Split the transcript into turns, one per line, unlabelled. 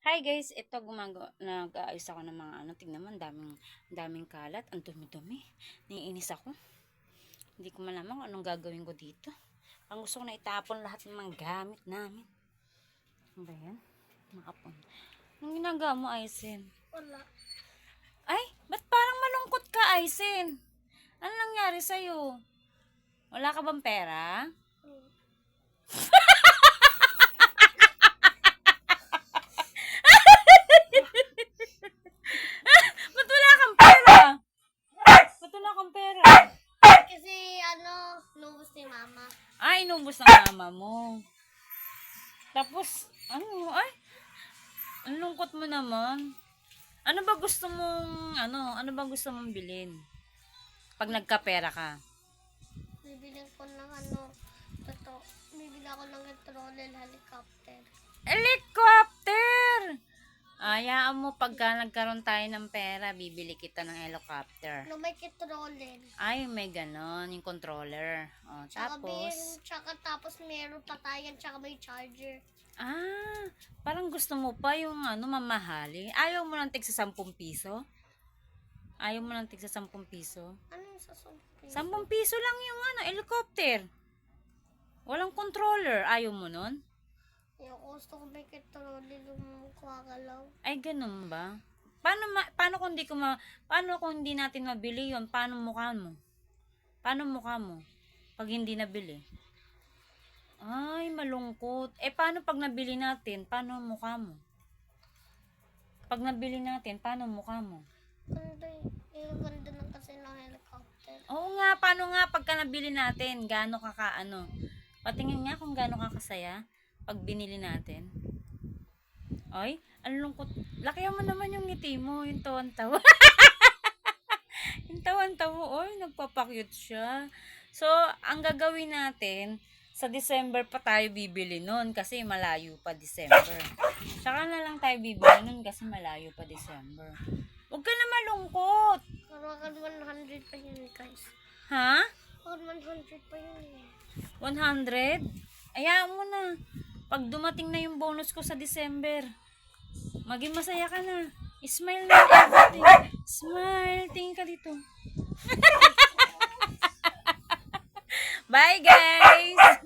Hi guys, ito nag-aayos ako ng mga tingnan mo, daming kalat, ang dumi-dumi. Naiinis ako. Hindi ko malaman kung anong gagawin ko dito. Ang gusto ko na itapon lahat ng mga gamit namin. Ano ba yan? Makapon. Anong ginagawa mo, Aisin?
Wala.
Ay, ba't parang malungkot ka, Aisin? Ano nangyari sa'yo? Wala ka bang pera? Ba't wala kang pera? Ba't wala kang pera?
Kasi nubos ni mama.
Ay, inubos ng mama mo. Tapos, ang lungkot mo naman. Ano ba gusto mong bilhin? Pag nagkapera ka.
Bibili ko ng bibili ako ng trolley helicopter.
Helicopter! Hayaan mo pagka nagkaroon tayo ng pera, bibili kita ng helicopter.
No, may trolley.
Ay, may ganon, yung controller. O,
Tapos meron patayan, tsaka may charger.
Parang gusto mo pa yung mamahali. Ayaw mo ng tig sa 10 piso? Ayaw mo ng tig sa 10 piso?
Ano yung sa 10
10 piso lang yung helicopter. Walang controller. Ayaw mo nun?
Yung gusto ko may trolley lumukawagalaw.
Ay, ganun ba? Paano kung hindi natin mabili yon? Paano mukha mo? Paano mukha mo? Pag hindi nabili? Ay, malungkot. Paano pag nabili natin? Paano mukha mo? Pag nabili natin, paano mukha mo?
Ganda ng kasi ng helicopter.
Oo nga, paano nga pagka nabili natin? Gaano ka Patingin nga kung gaano ka kasaya pag binili natin. Ay, ang lungkot. Lakihan mo naman yung ngiti mo, yung tawan-tawa. Yung tawan-tawa, nagpapakyut siya. So, ang gagawin natin, sa December pa tayo bibili nun kasi malayo pa December. Saka na lang tayo bibili nun kasi malayo pa December. Huwag ka na malungkot.
Karakan 100 pa yun, guys.
Ha?
100 pa yun eh.
100? Ayaan mo na. Pag dumating na yung bonus ko sa December, maging masaya ka na. Smile na everything. Smile. Tingin ka dito. Bye guys!